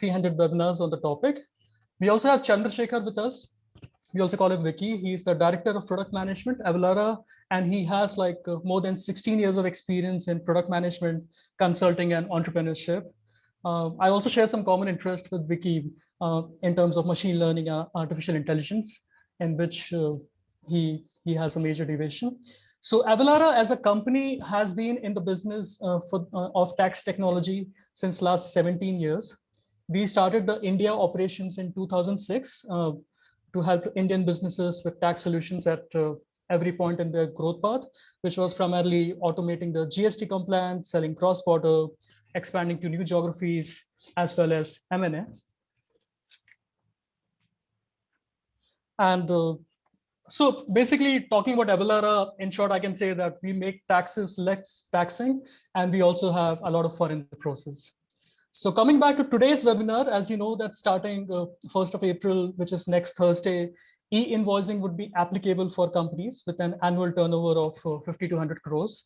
300 webinars on the topic. We also have Chandrasekhar with us. We also call him Vicky. He's the director of product management, Avalara, and he has like more than 16 years of experience in product management, consulting, and entrepreneurship. I also share some common interest with Vicky in terms of machine learning and artificial intelligence, in which he has a major division. So Avalara as a company has been in the business of tax technology since last 17 years. We started the India operations in 2006 to help Indian businesses with tax solutions at every point in their growth path, which was primarily automating the GST compliance, selling cross-border, expanding to new geographies, as well as M&A. And so basically talking about Avalara, in short, I can say that we make taxes less taxing, and we also have a lot of fun in the process. So coming back to today's webinar, as you know, that starting 1st of April, which is next Thursday, e-invoicing would be applicable for companies with an annual turnover of 50 to 100 crores.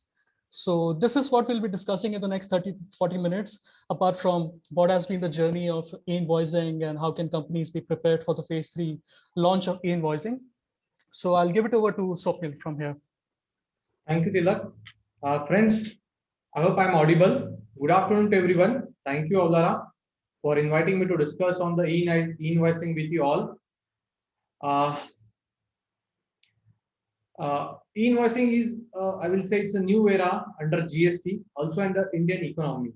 So this is what we'll be discussing in the next 40 minutes, apart from what has been the journey of e-invoicing and how can companies be prepared for the phase 3 launch of e-invoicing. So I'll give it over to Swapnil from here. Thank you, Tilak. Friends, I hope I'm audible. Good afternoon to everyone. Thank you, Avalara, for inviting me to discuss on the e-invoicing with you all. E-invoicing is, I will say, it's a new era under GST, also under Indian economy.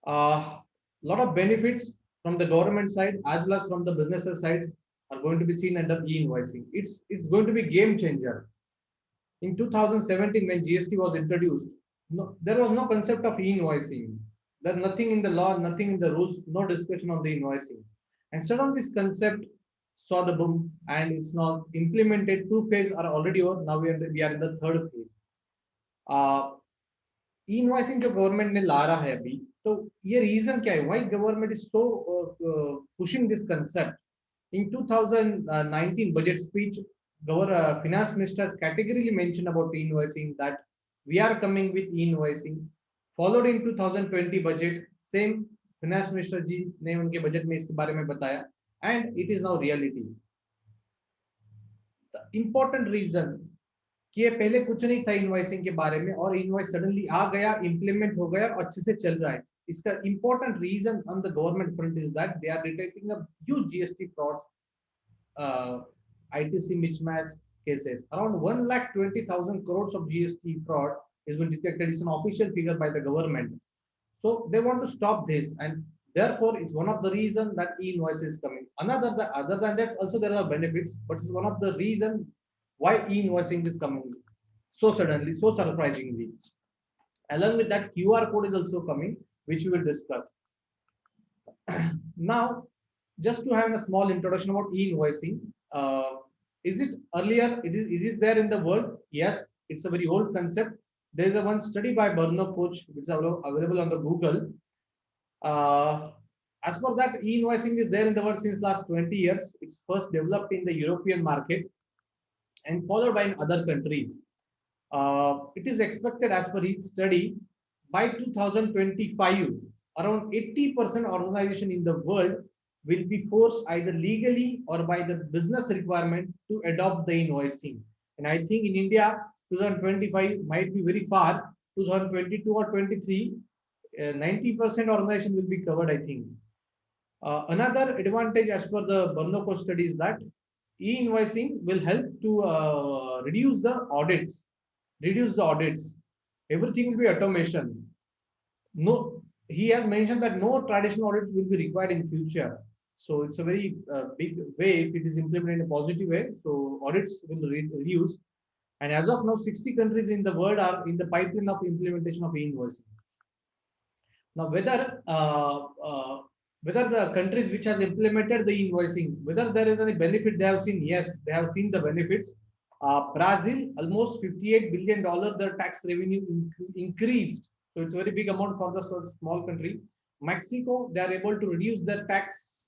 Lot of benefits from the government side as well as from the business side are going to be seen under e-invoicing. It's going to be game changer. In 2017, when GST was introduced, there was no concept of e-invoicing. There's nothing in the law, nothing in the rules, no discussion on the invoicing. Instead of this concept saw the boom, and it's now implemented. 2 phases are already over. Now we are in the 3rd phase. E-invoicing जो government ने ला रहा है अभी, तो ये reason क्या है? Why government is so pushing this concept? In 2019 budget speech, our finance minister has categorically mentioned about e-invoicing that we are coming with e-invoicing. Followed in 2020 budget, same finance minister जी ने उनके budget में इसके बारे में बताया, and it is now reality. The important reason कि ये पहले कुछ नहीं था इनवॉइसिंग के बारे में और इनवॉइस सडनली आ गया, इंप्लीमेंट हो गया और अच्छे से चल रहा है. इसका important reason on the government front is that they are detecting a huge GST frauds, ITC mismatch cases. Around 1,20,000 crores of GST fraud has been detected. It's an official figure by the government. So they want to stop this, and therefore it's one of the reasons that e-invoice is coming. Other than that, also there are benefits, but it's one of the reasons why e-invoicing is coming so suddenly, so surprisingly. Along with that, QR code is also coming, which we will discuss. Now, just to have a small introduction about e-invoicing, is it earlier? It is there in the world? Yes, it's a very old concept. There is a one study by Bruno Koch, which is available on the Google. As for that, e-invoicing is there in the world since last 20 years. It's first developed in the European market and followed by in other countries. It is expected, as per each study, by 2025, around 80% organization in the world will be forced either legally or by the business requirement to adopt the invoicing. And I think in India, 2025 might be very far. 2022 or 23, 90% organization will be covered, I think. Another advantage as per the Barnoco study is that e-invoicing will help to reduce the audits. Everything will be automation. No, he has mentioned that no traditional audit will be required in future. So it's a very big way if it is implemented in a positive way. So audits will reduce. And as of now, 60 countries in the world are in the pipeline of implementation of e-invoicing. Now, whether the countries which has implemented the invoicing, whether there is any benefit they have seen, yes, they have seen the benefits. Brazil, almost $58 billion, the tax revenue increased. So it's a very big amount for the small country. Mexico, they are able to reduce their tax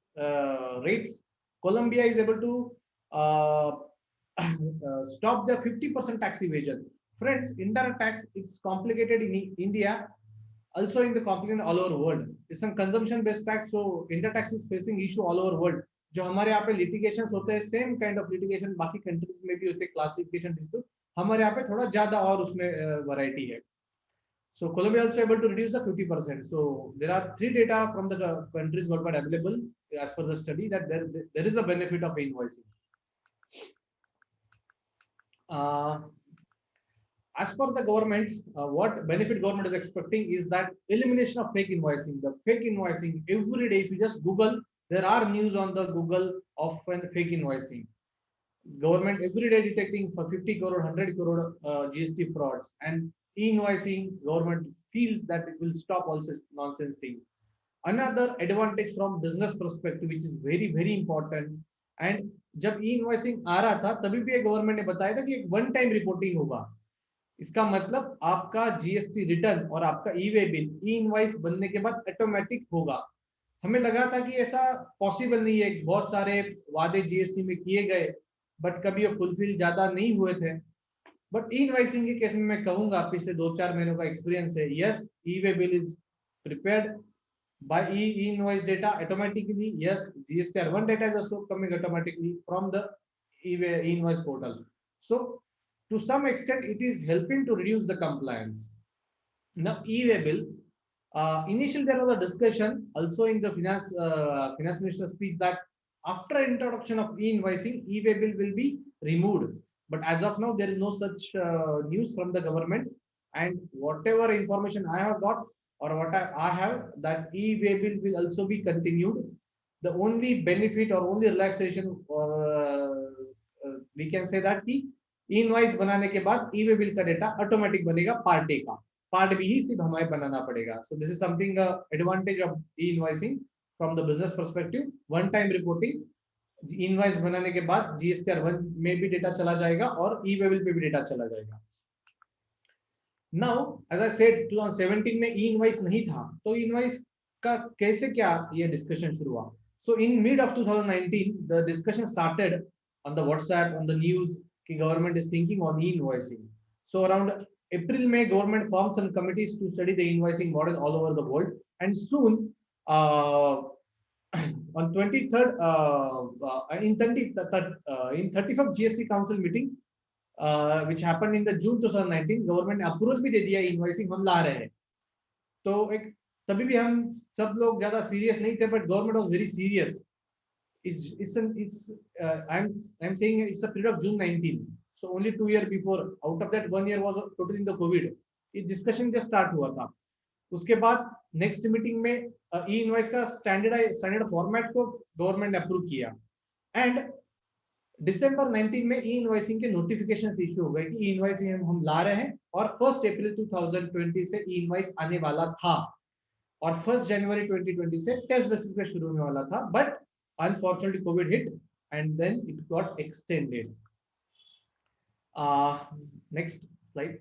rates. Colombia is able to stop the 50% tax evasion. Friends, indirect tax, it's complicated in India. also in the compliant all over world. It's a consumption based tax, so India tax is facing issue all over world. जो हमारे यहाँ पे litigation होते हैं same kind of litigation बाकी countries में भी होते हैं, क्लासिफिकेशन डिस्प्यूट, हमारे यहाँ पे थोड़ा ज्यादा और उसमें वैरायटी है. So Colombia also able to reduce the 50%. So there are 3 data from the countries worldwide available as per the study that there is a benefit of invoicing. As per the government, what benefit government is expecting is that elimination of fake invoicing. The fake invoicing every day, if you just Google, there are news on the Google of fake invoicing. Government every day detecting for 50 crore, 100 crore GST frauds, and e-invoicing government feels that it will stop all this nonsense thing. Another advantage from business perspective, which is very very important, and जब e-invoicing आ रहा था तभी भी government ने बताया था कि एक वन टाइम रिपोर्टिंग होगा. इसका मतलब आपका जीएसटी रिटर्न और आपका ई-वे बिल ई-इनवॉइस बनने के बाद ऑटोमेटिक होगा. हमें लगा था कि ऐसा पॉसिबल नहीं है, बहुत सारे वादे जीएसटी में किए गए बट कभी वो फुलफिल ज्यादा नहीं हुए थे. बट ई इनवाइसिंग के केस में मैं कहूंगा पिछले 2-4 महीनों का एक्सपीरियंस है, yes e-way bill is prepared by e-invoice data automatically. Yes, GSTR1 data is also coming automatically from the e-invoice portal. So to some extent it is helping to reduce the compliance. Now e-way bill, initially there was a discussion also in the finance minister speech that after introduction of e-invoicing, e-way bill will be removed, but as of now there is no such news from the government, and whatever information I have got or what I have, that e-way bill will also be continued. The only benefit or only relaxation or we can say that कि e-invoice बनाने के बाद e-way bill का data automatic बनेगा, part day का part भी ही सिर्फ हमें बनाना पड़ेगा. So this is something advantage of e-invoicing from the business perspective. One time reporting, invoice बनाने के बाद GSTR1 में भी डेटा चला जाएगा और e-way bill पे भी डेटा चला जाएगा. Now, as I said, 2017 में e-invoice नहीं था, तो e-invoice का कैसे क्या ये डिस्कशन शुरू हुआ. So in mid of 2019, the discussion started on the WhatsApp, on the news, कि government is thinking on e-invoicing. So around April, May, government formed some committees to study the invoicing model all over the world, and soon on 23rd, in 35th GST Council meeting, which happened in the June 2019, government ने approval भी दे दिया invoicing हम ला रहे हैं. तो एक तभी भी हम सब लोग ज्यादा सीरियस नहीं थे, but government was very serious. I'm saying it's a period of June 19, so only 2 years before, out of that 1 year was totally in the COVID. ये डिस्कशन जस्ट स्टार्ट हुआ था. उसके बाद नेक्स्ट मीटिंग में ई invoice का standard format को government ने approve किया, एंड दिसंबर 19 में ई इनवॉइसिंग के नोटिफिकेशन इशू हो गए कि ई इनवॉइसिंग हम ला रहे हैं, और 1 अप्रैल 2020 से ई इनवॉइस आने वाला था, और 1 जनवरी 2020 से टेस्ट बेसिस पे शुरू होने वाला था, but unfortunately covid hit and then it got extended. Next slide.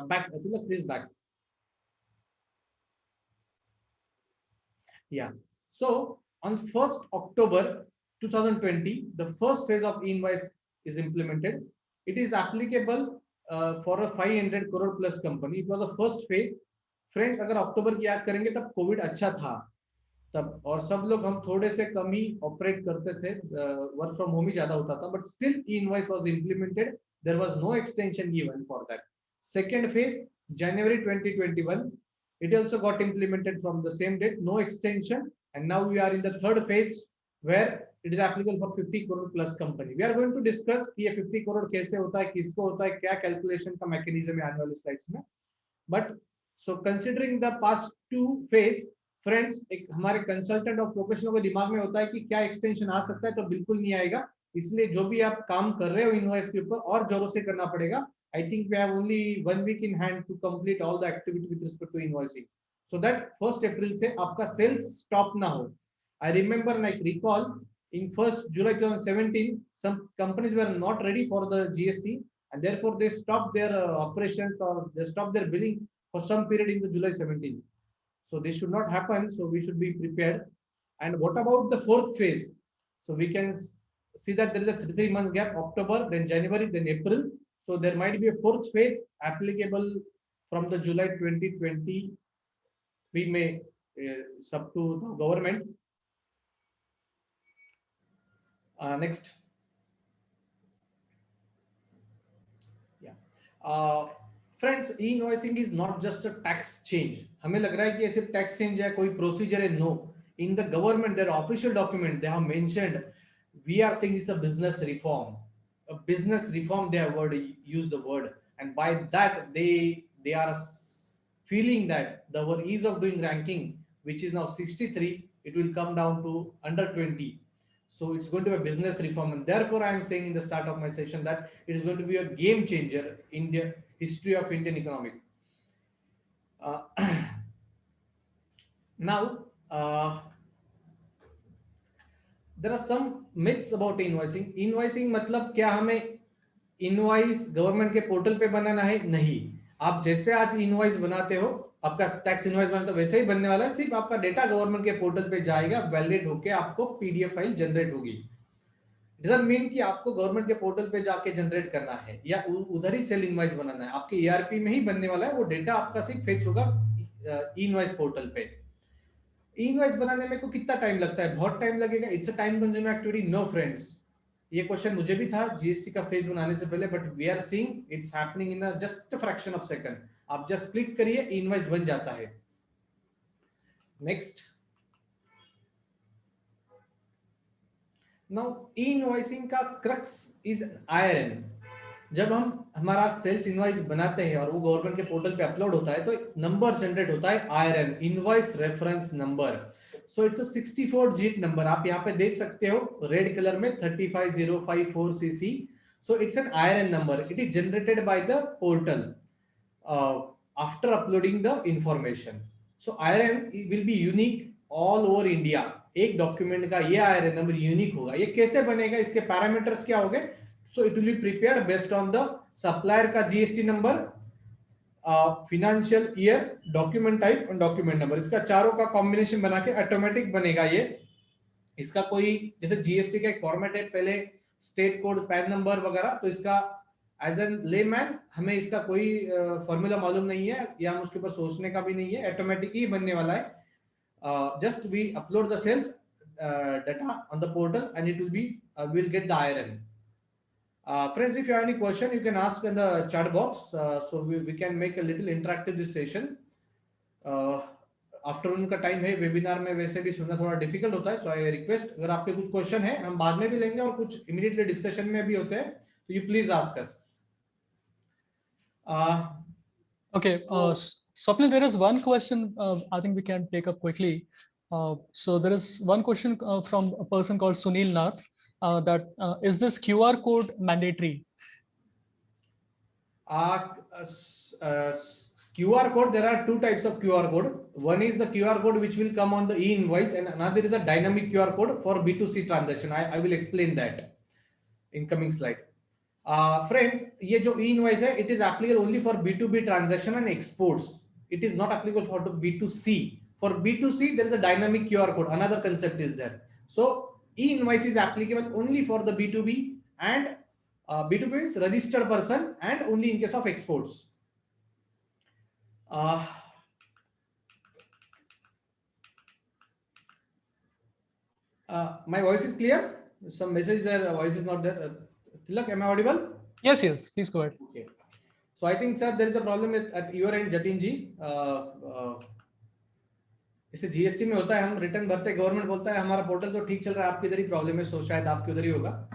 Back, Tilak, please back. Yeah. So on 1st October 2020, the first phase of e-invoice is implemented. It is applicable for a 500 crore plus company. It was the first phase. Friends, अगर अक्टूबर की याद करेंगे तब Covid अच्छा था तब, और सब लोग हम थोड़े से कम ही ऑपरेट करते थे, वर्क फ्रॉम होम ही ज्यादा होता था, but still e-invoice was implemented. There was no extension given for that. Second phase, January 2021, it also got implemented from the same date, no extension, and now we are in the third phase where it is applicable for 50 crore plus company. We are going to discuss कि ये 50 crore कैसे होता है, किसको होता है, क्या calculation का मैकेनिज्म है आने वाले स्लाइड्स में. But so considering the past 2 phase, friends, एक हमारे कंसल्टेंट और प्रोफेशनल के दिमाग में होता है कि क्या एक्सटेंशन आ सकता है, तो बिल्कुल नहीं आएगा. इसलिए जो भी आप काम कर रहे हो इनवॉइस के ऊपर और जोरों से करना पड़ेगा. I think we have only 1 week in hand to complete all the activity with respect to invoicing, so that 1st April से आपका sales stop ना हो. I remember and I recall in 1st July 2017, some companies were not ready for the GST, and therefore they stopped their operations, or they stopped their billing for some period in the July 17. So this should not happen. So we should be prepared. And what about the 4th phase? So we can see that there is a 3 month gap: October, then January, then April. So there might be a fourth phase applicable from the July 2020. We may sub to the government. Next. Yeah. Friends, e-invoicing is not just a tax change. हमें लग रहा है कि ये सिर्फ tax change है, कोई procedure है. No. In the government, their official document, they have mentioned, we are saying it's a business reform. A business reform, they have used the word. And by that, they are feeling that the ease of doing ranking, which is now 63, it will come down to under 20. So it's going to be a business reform, and therefore I am saying in the start of my session that it is going to be a game changer in the history of Indian economic. Now, there are some myths about invoicing. Invoicing मतलब क्या हमें invoice government के portal पे बनाना है? नहीं. आप जैसे आज इनवॉइस बनाते हो, आपका टैक्स इनवॉइस बनाते हो, वैसे ही बनने वाला है. सिर्फ आपका डेटा गवर्नमेंट के पोर्टल पे जाएगा, वैलिडेट होके आपको पीडीएफ फाइल जनरेट होगी. डजंट मीन कि आपको गवर्नमेंट के पोर्टल पे जाके जनरेट करना है या उधर ही सेल इनवॉइस बनाना है. आपके ईआरपी में ही बनने वाला है. वो डेटा आपका सिर्फ फेच होगा इनवॉइस पोर्टल पे. इनवॉइस बनाने में को कितना टाइम लगता है? बहुत टाइम लगेगा. It's a time consuming activity? No friends. ये क्वेश्चन मुझे भी था जीएसटी का फेज बनाने से पहले, but we are seeing it's happening in just a fraction of second. आप जस्ट क्लिक करिए, इनवॉइस बन जाता है. नेक्स्ट. नाउ ई-इनवॉइसिंग का क्रक्स इज आईआरएन. जब हम हमारा सेल्स इनवॉइस बनाते हैं और वो गवर्नमेंट के पोर्टल पे अपलोड होता है, तो नंबर जनरेट होता है IRN, invoice reference number. So it's a 64 digit number. आप यहाँ पे देख सकते हो रेड कलर में 35054cc. So it's an IRN number. It is generated by the portal after uploading the information. So IRN will be unique all over India. एक document का ये आईआरएन नंबर यूनिक होगा. ये कैसे बनेगा? इसके पैरामीटर्स क्या होंगे? So it will be prepared based on the supplier का GST number, financial year, document type और document number. इसका चारों का combination बना के ऑटोमेटिक बनेगा ये. इसका कोई जैसे GST का एक फॉर्मेट है, पहले स्टेट कोड, पैन नंबर वगैरह, तो इसका एज एन लेमैन हमें इसका कोई फॉर्मूला मालूम नहीं है या हम उसके ऊपर सोचने का भी नहीं है. ऑटोमेटिक ही बनने वाला है. Just we upload the sales data on the portal and it will be we'll get the IRN. Friends, if you have any question, you can ask in the chat box. So we can make a little interactive this session. Afternoon का time है, webinar में वैसे भी सुनना थोड़ा difficult होता है. सो I request, अगर आपके कुछ क्वेश्चन है हम बाद में भी लेंगे और कुछ इमीडिएटली डिस्कशन में भी होते हैं, तो you please ask us. Okay, Swapnil, there is one question I think we can take up quickly. So there is one question from a person called Sunil Nath. That is this QR code mandatory? QR code, there are two types of QR code. One is the QR code which will come on the e-invoice, and another is a dynamic QR code for B2C transaction. I will explain that in coming slide. Friends, ये जो e-invoice है, it is applicable only for B2B transaction and exports. It is not applicable for B2C. For B2C, there is a dynamic QR code. Another concept is there. So e-invoice is applicable only for the B2B, and B2B is registered person, and only in case of exports. My voice is clear? Some message there, voice is not there. Tilak, am I audible? Yes, please go ahead. Okay. So I think, sir, there is a problem at your end, Jatin ji. जैसे GST में होता है, हम return भरते, government बोलता है हमारा portal तो ठीक चल रहा है, आपके इधर ही प्रॉब्लम है, सो शायद आपके उधर ही होगा.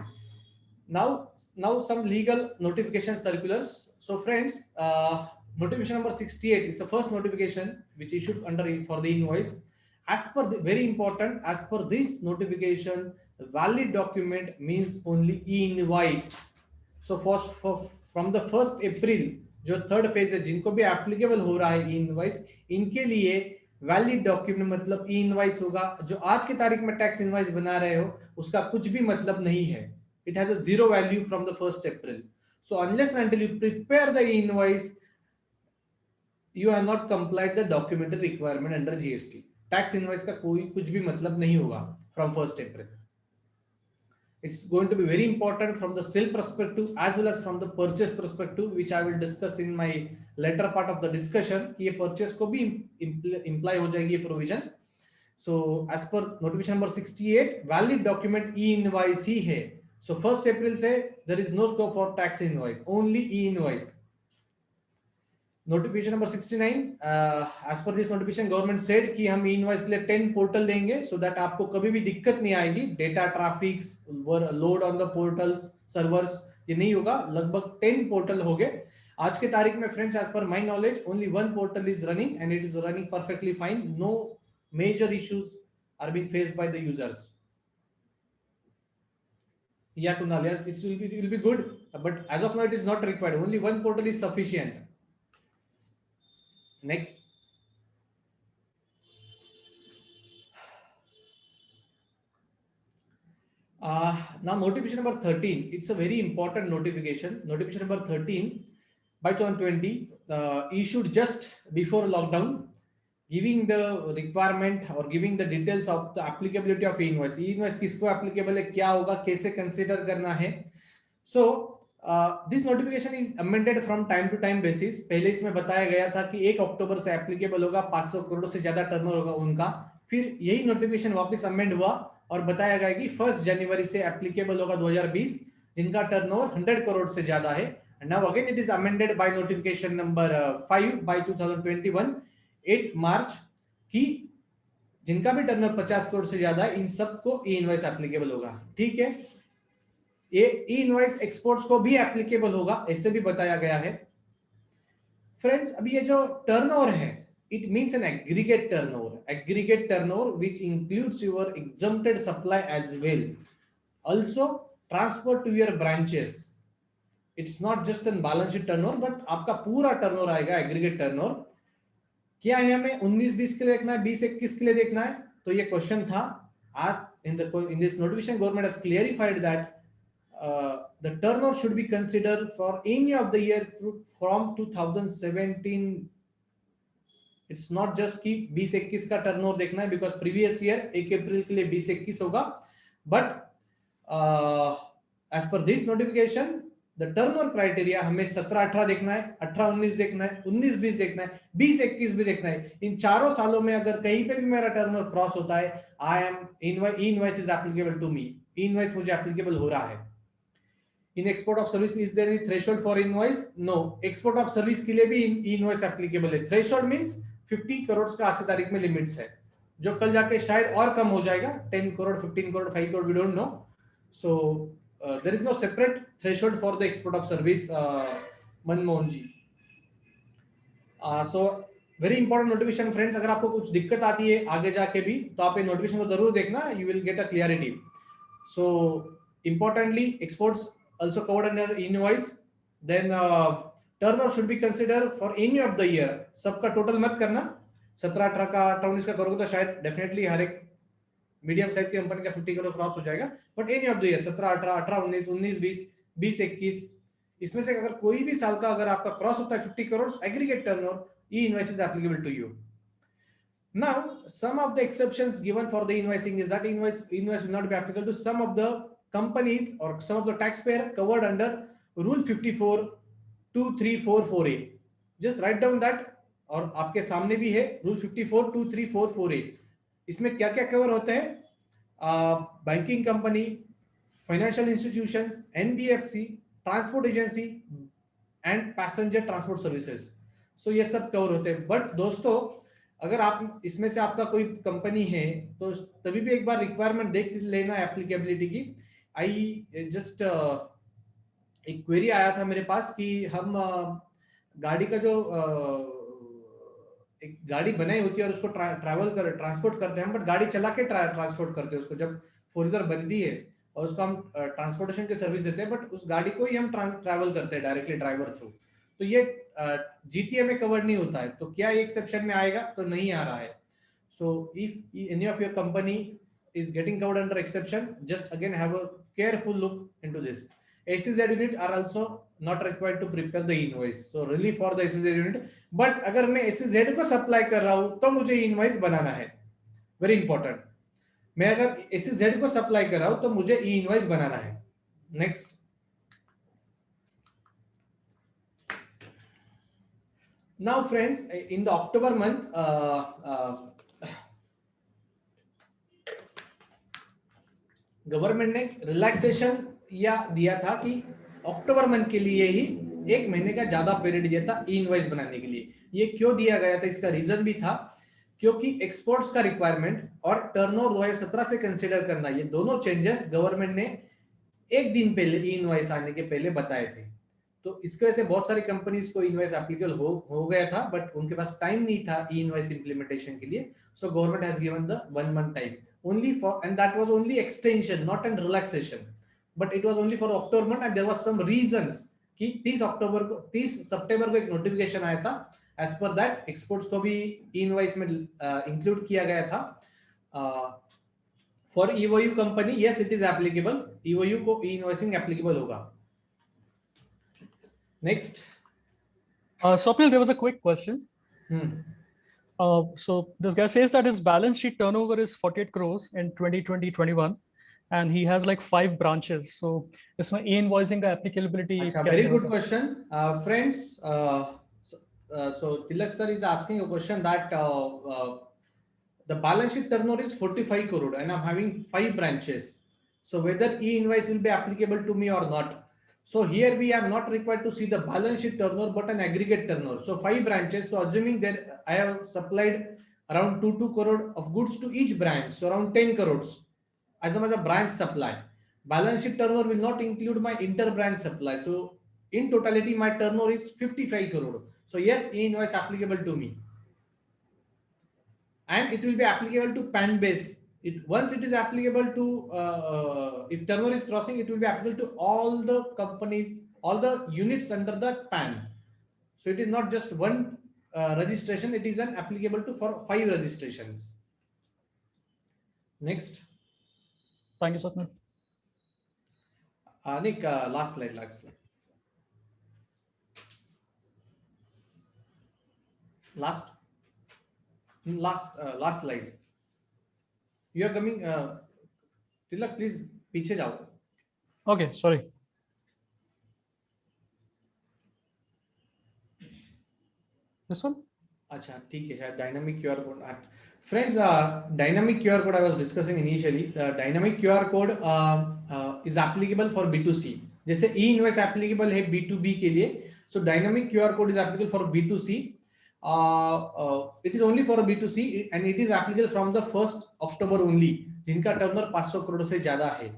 Now some legal notification circulars. So friends, notification number 68 is the first notification which issued under for the invoice. As per the, very important, as per this notification, valid document means only e-invoice. So from the 1st April, जो third phase है, जिनको भी applicable हो रहा है ई-इनवॉइस, इनके लिए valid document मतलब ई इनवॉइस होगा. जो आज की तारीख में टैक्स इनवॉइस बना रहे हो उसका कुछ भी मतलब नहीं है. It has a zero value from the 1st April. So unless and until you prepare the E invoice, you have not complied the documentary requirement under GST. Tax invoice का कोई कुछ भी मतलब नहीं होगा from 1st April. It's going to be very important from the sale perspective as well as from the purchase perspective, which I will discuss in my later part of the discussion. कि ये purchase को भी imply हो जाएगी ये provision. So as per notification number 68, valid document e-invoice ही है. So 1st April से there is no scope for tax invoice, only e-invoice. Notification number 69, as per this notification government said कि हम e-invoice के लिए 10 portal देंगे so that आपको कभी भी दिक्कत नहीं आएगी. Data traffics load on the portals servers ये नहीं होगा. लगभग 10 पोर्टल हो गए आज के तारीख में. Friends, as per my knowledge only one portal is running and it is running perfectly fine. No major issues are being faced by the users. Yeah, Kunal, yes, it will be good, but as of now it is not required. Only one portal is sufficient. Next. Now notification number 13. It's a very important notification. Notification number 13 by 2020 issued just before lockdown, giving the requirement or giving the details of the applicability of e-invoice. E-invoice किसको applicable है, क्या होगा, कैसे consider करना है. So this notification is amended from time to time basis. पहले इसमें बताया गया था कि 1 अक्टूबर से एप्लीकेबल होगा, 500 करोड़ से ज्यादा टर्नओवर होगा उनका. फिर यही नोटिफिकेशन वापस अमेंड हुआ और बताया गया कि 1 जनवरी से एप्लीकेबल होगा 2020 जिनका टर्नओवर 100 करोड़ से ज्यादा है. Now again it is amended by notification number 5 by 2021 8 मार्च की जिनका भी टर्नओवर 50 करोड़ से ज्यादा है इन सबको ई इनवॉइस एप्लीकेबल होगा. ठीक है, ये ई इनवॉइस एक्सपोर्ट्स को भी एप्लीकेबल होगा, ऐसे भी बताया गया है. फ्रेंड्स, अभी ये जो टर्नओवर है it means an aggregate turnover which includes your exempted supply as well, also transfer to your branches. It's not just an balance sheet turnover but आपका पूरा टर्नओवर आएगा aggregate turnover. क्या है हमें 19-20 के लिए देखना है, 20-21 के लिए देखना है? तो ये क्वेश्चन था. आज in this notification government has clarified that the turnover should be considered for any of the year from 2017. It's not just कि 20-21 का टर्नओवर देखना है because previous year 1 अप्रैल के लिए 20-21 होगा. But as per this notification the turnover criteria हमें 17-18 देखना है, 18-19 देखना है, 19-20 देखना है, 20-21 भी देखना है. इन चारों सालों में अगर कहीं पे भी मेरा टर्नओवर क्रॉस होता है, e-invoice is applicable to me. e-invoice मुझे applicable हो रहा है. In export of service is there any threshold for invoice? No. Export of service के लिए भी e-invoice applicable है. Threshold means 50 करोड़ का आज की तारीख में लिमिट्स है, जो कल जाके शायद और कम हो जाएगा. 10 crore, 15 crore, 5 crore, we don't know. So there is no separate threshold for the export of service. Manmohan ji. So very important notification friends. अगर आपको कुछ दिक्कत आती है आगे जाके भी तो आप ये नोटिफिकेशन को जरूर देखना. You will get a clarity. So importantly, exports also covered under invoice. Then turnover should be considered for any of the year. सबका टोटल मत करना. 17-18 का 18-19 का करोगे तो शायद डेफिनेटली हर एक मीडियम साइज की कंपनी का 50 करोड़ क्रॉस हो जाएगा. But any of the year 17-18, 18-19, 19-20, 20-21 इसमें से अगर कोई भी साल का अगर आपका क्रॉस होता है 50 crore aggregate turnover, e-invoice is applicable to you. Now some of the exceptions given for the invoicing is that invoice will not be applicable to some of the companies or some of the taxpayer covered under rule 54(2)(3)(4)(4)(a). just write down that. और आपके सामने भी है rule 54(2)(3)(4)(4)(a). इसमें क्या क्या cover होते हैं? Banking company, financial institutions, NBFC, transport agency and passenger transport services. So ये सब कवर होते हैं. बट दोस्तों, अगर आप इसमें से आपका कोई कंपनी है तो तभी भी एक बार रिक्वायरमेंट देख लेना एप्लीकेबिलिटी की. आई जस्ट एक क्वेरी आया था मेरे पास कि हम गाड़ी का जो एक गाड़ी बनाई होती है और उसको ट्रांसपोर्ट करते हैं, बट गाड़ी चला के ट्रांसपोर्ट करते हैं उसको. जब फोर व्हीलर बनती है और उसको हम ट्रांसपोर्टेशन की सर्विस देते हैं, बट उस गाड़ी को ही हम ट्रैवल करते हैं डायरेक्टली ड्राइवर थ्रू. तो ये जीटीए में कवर नहीं होता है. तो क्या ये एक्सेप्शन में आएगा? तो नहीं आ रहा है. So if any of your company is getting covered under exception, just again have a careful look into this. SEZ unit are also not required to prepare the invoice. So relief for the SEZ unit. But अगर मैं SEZ को supply कर रहा हूं तो मुझे invoice बनाना है. Very important. मैं अगर SEZ को सप्लाई कर रहा हूं तो मुझे ई इनवॉइस बनाना है. Next. Now friends, in the October month, government ने रिलैक्सेशन या दिया था कि अक्टूबर मंथ के लिए ही 1 महीने का ज्यादा पीरियड दिया था ई इनवॉइस बनाने के लिए. ये क्यों दिया गया था, इसका रीजन भी था क्योंकि एक्सपोर्ट्स का रिक्वायरमेंट और टर्नओवर 2017 से कंसीडर करना, ये दोनों चेंजेस गवर्नमेंट ने एक दिन पहले ई इनवॉइस आने के पहले बताए थे. तो इसकी वजह से बहुत सारी कंपनीज को इनवॉइस एप्लीकेबल हो गया था, बट उनके पास टाइम नहीं था ई इनवॉइस इंप्लीमेंटेशन के लिए. So government has given the 1 month time only for, and that was only extension, not an relaxation, but it was only for October month, and there was some reasons कि 30 सितंबर को एक notification आया था. As per that exports को भी invoice में include किया गया था. For EOU company, yes it is applicable, EOU को इनवॉइसिंग एप्लीकेबल होगा. Next. Swapnil, there was a quick question. So this guy says that his balance sheet turnover is 48 crores in 2020-21, and he has like 5 branches. So इसमें e-invoicing का applicability अच्छा, कैसे very good होगा? question. Friends, so Tilak sir is asking a question that the balance sheet turnover is 45 crore and I'm having 5 branches. So whether e-invoice will be applicable to me or not. So here we are not required to see the balance sheet turnover but an aggregate turnover. So 5 branches. So assuming that I have supplied around 2 crore of goods to each branch, so around 10 crores as a branch supply. Balance sheet turnover will not include my inter-branch supply. So in totality, my turnover is 55 crore. So yes, e-invoice applicable to me. And it will be applicable to PAN base. Once it is applicable to, if turnover is crossing, it will be applicable to all the companies, all the units under the PAN. So it is not just one registration, it is an applicable to for 5 registrations. Next. Thank you, Swapnil. Nick, last slide. Last slide. You are coming. Tilak, please पीछे जाओ. Okay, sorry. This one? अच्छा, ठीक है. शायद dynamic QR code. Friends, dynamic QR code I was discussing initially. Dynamic QR code is applicable for B2C. जैसे e-invoice applicable है B2B के लिए. So dynamic QR code is applicable for B2C. It is only for B2C and it is applicable from the 1st October only. जिनका turnover 500 crore से ज्यादा है.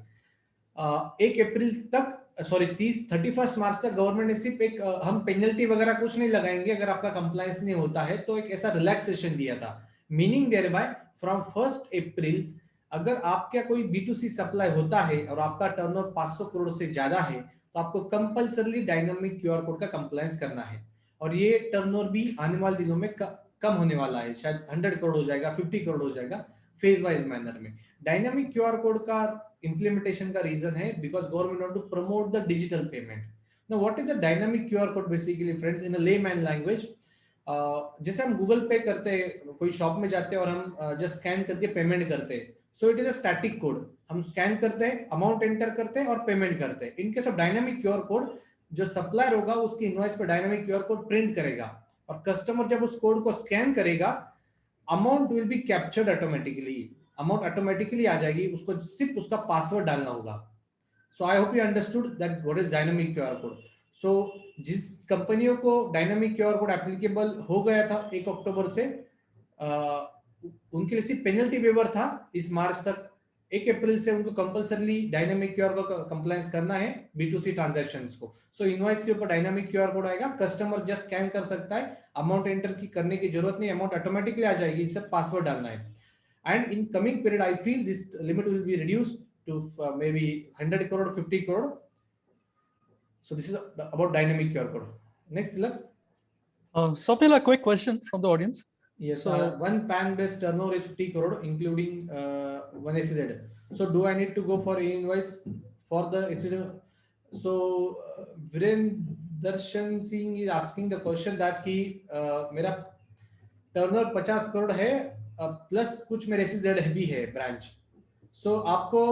1 अप्रैल तक, sorry 31 मार्च तक गवर्नमेंट ने सिर्फ एक, हम पेनल्टी वगैरह कुछ नहीं लगाएंगे अगर आपका कंप्लायंस नहीं होता है, तो एक ऐसा रिलैक्सेशन दिया था. मीनिंग देयर बाय फ्रॉम 1st अप्रैल अगर आपका कोई B2C सप्लाई होता है और आपका टर्नओवर 500 करोड़ से ज्यादा है तो आपको कंपल्सरली डायनामिक क्यूआर कोड का कंप्लायंस करना है. और ये टर्नओवर भी आने वाले दिनों में कम होने वाला है. शायद 100 करोड़ हो जाएगा, 50 करोड़ हो जाएगा, फेज वाइज मैनर में. डायनामिक क्यूआर कोड का implementation का रीजन है because government want to promote the digital payment. Now what is the dynamic QR code basically friends in a layman language? जैसे हम गूगल पे करते हैं, कोई शॉप में जाते हैं और हम जस्ट स्कैन करके पेमेंट करते हैं. So it is a static code. हम स्कैन करते हैं, अमाउंट एंटर करते हैं और पेमेंट करते हैं. In case of dynamic QR code, जो सप्लायर होगा उसकी इनवॉइस पे डायनामिक क्यूआर कोड प्रिंट करेगा और कस्टमर जब उस कोड को स्कैन करेगा, amount will be captured automatically. Amount automatically आ जाएगी, उसको सिर्फ उसका पासवर्ड डालना होगा. So I hope you understood that what is dynamic QR code. So जिस कंपनियों को डायनामिक क्यूआर कोड एप्लीकेबल हो गया था 1 अक्टूबर से, उनके लिए सिर्फ पेनल्टी वेवर था इस मार्च तक. 1 अप्रैल से उनको कंपल्सरली डायनामिक क्यूआर कोड का कंप्लायंस करना है B2C ट्रांजैक्शंस को. सो इनवॉइस के ऊपर डायनामिक क्यूआर कोड आएगा, कस्टमर जस्ट स्कैन कर सकता है, अमाउंट एंटर की करने की जरूरत नहीं, अमाउंट ऑटोमेटिकली आ जाएगी, सिर्फ पासवर्ड डालना है. And in coming period, I feel this limit will be reduced to maybe 100 crore, 50 crore. So this is about dynamic QR code. Next, Tilak. Swapnil, a quick question from the audience. Yes. So one PAN-based turnover is 50 crore, including one SEZ. So do I need to go for e-invoice for the SEZ? So Virendarshan Singh is asking the question that कि मेरा turnover 50 crore है plus कुछ मेरे SEZ भी है branch. सो आपको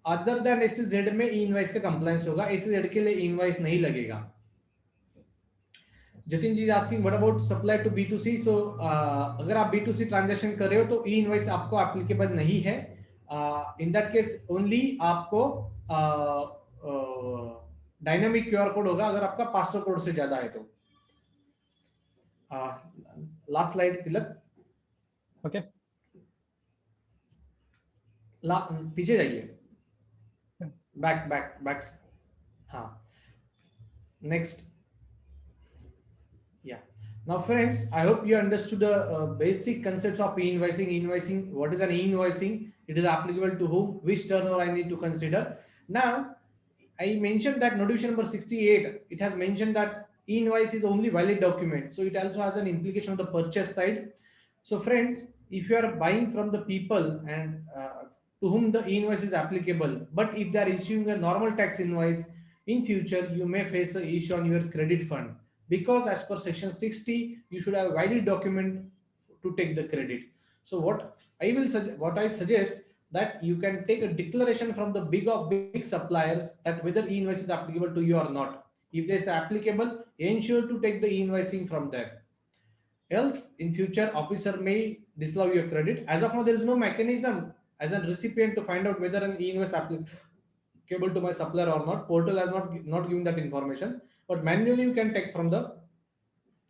other than SEZ में e invoice का कंप्लायंस होगा, एसजेड के लिए ई इनवाइस नहीं लगेगा. Jatin ji asking what about supply to B2C. So अगर आप B2C ट्रांजैक्शन कर रहे हो तो ई इनवाइस आपको एप्लीकेबल नहीं है. इन दैट केस ओनली आपको डायनामिक क्यूआर कोड होगा अगर आपका 500 करोड़ से ज्यादा है तो. लास्ट स्लाइड तिलक. Okay. पीछे जाइए. बैक. हाँ, next. Yeah. Now, friends, I hope you understood the basic concepts of e-invoicing. E-invoicing, what is an e-invoicing? It is applicable to whom? Which turnover I need to consider? Now, I mentioned that notification number 68, it has mentioned that e-invoice is only valid document. So it also has an implication on the purchase side. So friends, if you are buying from the people and to whom the e-invoice is applicable, but if they are issuing a normal tax invoice, in future, you may face an issue on your credit fund. Because as per section 60, you should have a valid document to take the credit. So what I suggest that you can take a declaration from the big suppliers that whether e-invoice is applicable to you or not. If they say applicable, ensure to take the e-invoicing from there. Else in future officer may disallow your credit. As of now, there is no mechanism as a recipient to find out whether an e-invoice applicable to my supplier or not. Portal has not given that information, but manually you can take from the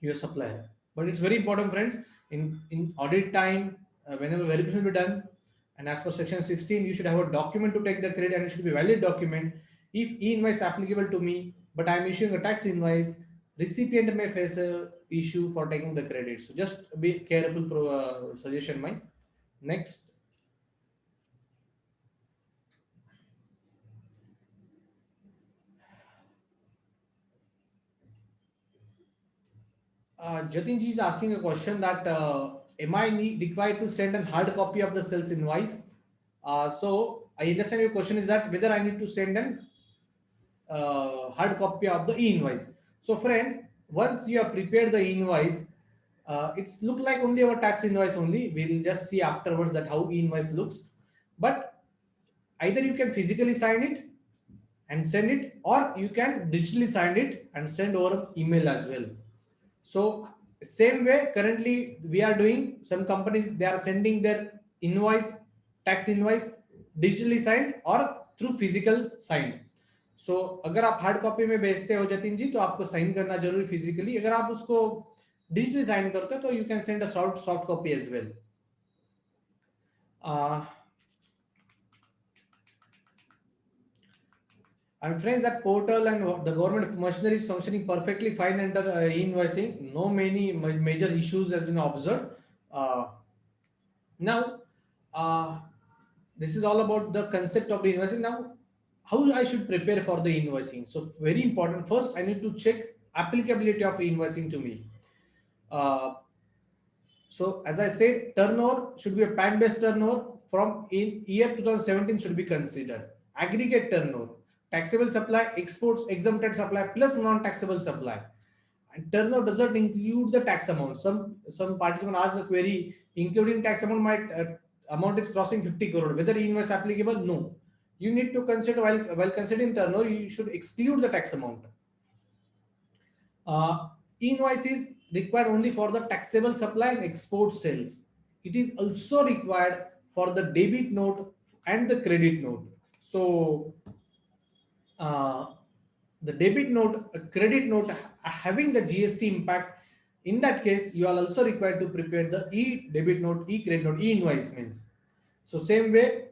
your supplier. But it's very important, friends, in audit time, whenever verification will be done, and as per section 16, you should have a document to take the credit, and it should be a valid document. If e-invoice applicable to me, but I am issuing a tax invoice, recipient may face a issue for taking the credit. So just be careful. Suggestion my next. Jatin ji is asking a question that am I required to send a hard copy of the sales invoice? So I understand your question is that whether I need to send an hard copy of the e-invoice. So friends, once you have prepared the invoice, it's look like only our tax invoice only. We'll just see afterwards that how e-invoice looks. But either you can physically sign it and send it, or you can digitally sign it and send over email as well. So same way currently we are doing, some companies they are sending their invoice, tax invoice digitally signed or through physical signed. So अगर आप hard copy में भेजते हो जतिन जी तो आपको sign करना जरूरी physically. अगर आप उसको डिजिटली साइन करते हो तो you can send a soft copy as well. And friends, that portal and the government machinery is functioning perfectly fine under e-invoicing. No many major issues has been observed. Now, this is all about the concept of the invoicing. Now, how I should prepare for the invoicing? So very important. First, I need to check applicability of invoicing to me. So as I said, turnover should be a PAN-based turnover from in year 2017 should be considered. Aggregate turnover, taxable supply, exports, exempted supply plus non-taxable supply. And turnover doesn't include the tax amount. Some participant asked the query, including tax amount, might amount is crossing 50 crore. Whether invoice applicable? No. You need to consider while considering turnover, you should exclude the tax amount. Invoice is required only for the taxable supply and export sales. It is also required for the debit note and the credit note. So the debit note, credit note having the GST impact, in that case, you are also required to prepare the e-debit note, e-credit note, e-invoice means. So same way,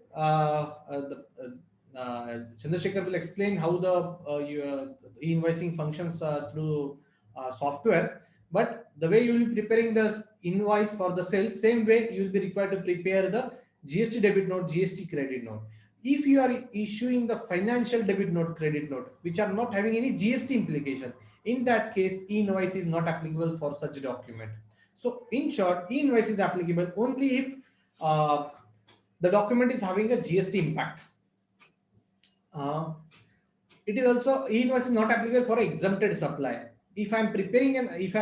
Chandrasekhar will explain how the e-invoicing functions through software. But the way you will be preparing the invoice for the sales, same way you will be required to prepare the GST debit note, GST credit note. If you are issuing the financial debit note, credit note, which are not having any GST implication, in that case, e-invoice is not applicable for such document. So in short, e-invoice is applicable only if the document is having a GST impact. It is also, e-invoice is not applicable for exempted supply. If I'm preparing if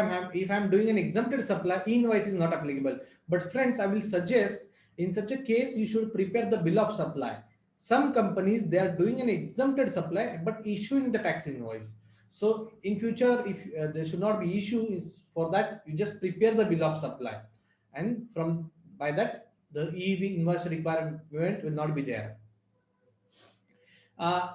I'm doing an exempted supply, e-invoice is not applicable. But friends, I will suggest In such a case, you should prepare the bill of supply. Some companies, they are doing an exempted supply but issuing the tax invoice. So in future, if there should not be issue, is for that you just prepare the bill of supply, and from by that the EEB invoice requirement will not be there.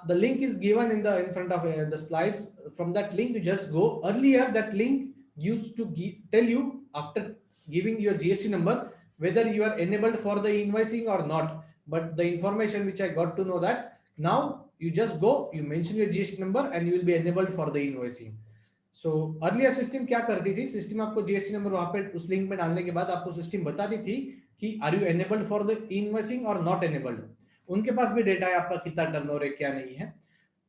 The link is given in front of the slides. From that link, you just go. Earlier, that link used to tell you after giving your GST number whether you are enabled for the invoicing or not. But the information which I got to know that now you just go, you mention your GST number and you will be enabled for the invoicing. So earlier system क्या करती थी? System आपको GST number वहाँ पे उस link में डालने के बाद आपको system बताती थी कि are you enabled for the invoicing or not enabled. उनके पास भी डेटा है आपका कितना टर्नओवर है क्या नहीं है,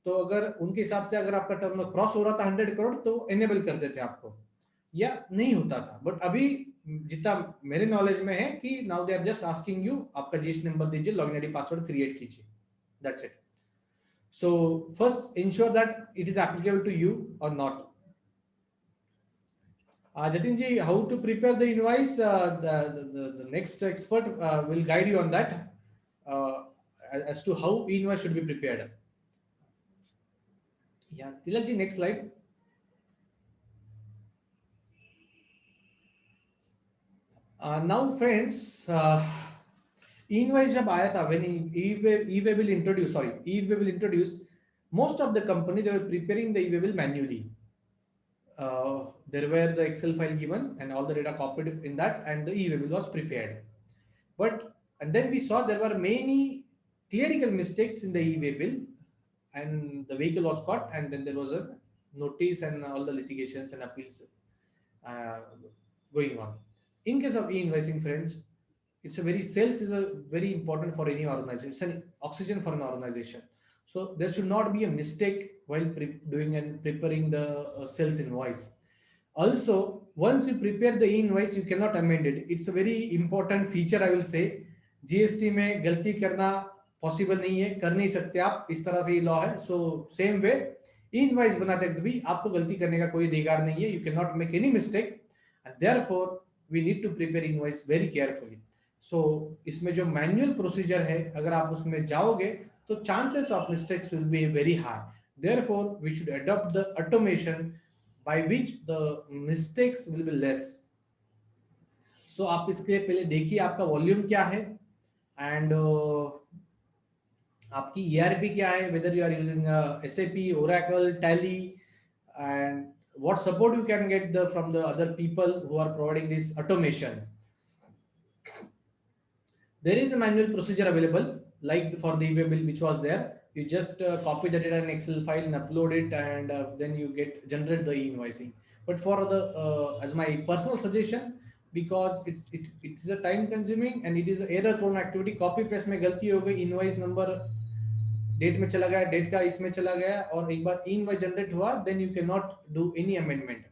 तो अगर उनके हिसाब से अगर आपका टर्नओवर क्रॉस हो रहा था 100 करोड़ तो एनेबल कर देते आपको, या नहीं होता था. बट अभी जितना मेरे नॉलेज में है कि now they are just asking you आपका जीएसटी नंबर दीजिए, लॉगिन आईडी पासवर्ड क्रिएट कीजिए, that's it. So first ensure that it is applicable to you or not. Jatin ji, how to prepare the invoice? The next expert will guide you on that. As to how invoice should be prepared. Yeah, Tilak ji, next slide. Now friends, invoice जब आया था, when e-way will introduce, most of the company they were preparing the e-way bill manually. There were the Excel file given and all the data copied in that, and the e-way bill was prepared. And then we saw there were many clerical mistakes in the e-way bill, and the vehicle was caught, and then there was a notice and all the litigations and appeals going on. In case of e-invoicing, friends, sales is a very important for any organization. It's an oxygen for an organization. So there should not be a mistake while doing and preparing the sales invoice. Also, once you prepare the e-invoice, you cannot amend it. It's a very important feature, I will say. GST में गलती करना possible नहीं है, कर नहीं सकते आप, इस तरह से ये लॉ है. सो सेम वे इनवॉइस बनाते वक्त भी आपको गलती करने का कोई अधिकार नहीं है. You can not make any mistake, and therefore we need to prepare invoice very carefully. So इसमें जो मैनुअल प्रोसीजर है, अगर आप उसमें जाओगे तो chances of mistakes will be very high. Therefore we should adopt the automation by which the mistakes will be less. So आप इसके पहले देखिए आपका वॉल्यूम क्या है, एंड आपकी ERP क्या है, whether you are using SAP, Oracle, Tally, and what support you can get from the other people who are providing this automation. There is a manual procedure available, like for the e-way bill which was there. You just copy the data in Excel file and upload it, and then you generate the e-invoicing. But for the as my personal suggestion, because it is a time consuming and it is an error prone activity, copy paste में गलती हो गई, invoice number date में चला गया, date का इसमें चला गया, और एक बार इनवॉइस जनरेट हुआ, then you can not do any amendment.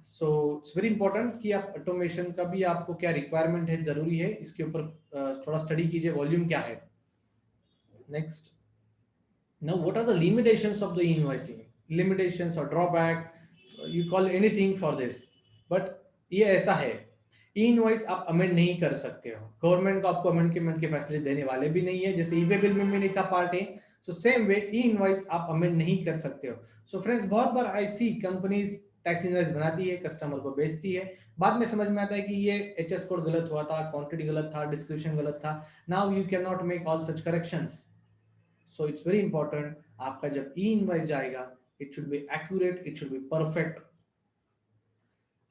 So it's very important कि आप ऑटोमेशन का भी आपको क्या रिक्वायरमेंट है, जरूरी है, इसके ऊपर थोड़ा स्टडी कीजिए, वॉल्यूम क्या है. Next, now what are the limitations of the invoicing. Limitations और drawback, you call anything for this, but ये ऐसा है, इनवॉइस आप अमेंड नहीं कर सकते हो. गवर्नमेंट को आपको अमेंडमेंट की फैसिलिटी देने वाले भी नहीं है, जैसे ई-वे बिल में भी नहीं था part A. So same way invoice आप अमेंड नहीं कर सकते हो. सो फ्रेंड्स, बहुत बार आई सी कंपनीज टैक्स इनवॉइस बनाती है, कस्टमर को बेचती है, बाद में समझ में आता है कि ये एचएस कोड गलत हुआ था, क्वांटिटी गलत था, डिस्क्रिप्शन गलत था. Now you can not make all such corrections. So it's very important, आपका जब ई-इनवॉइस जाएगा, it should be accurate, it should be perfect.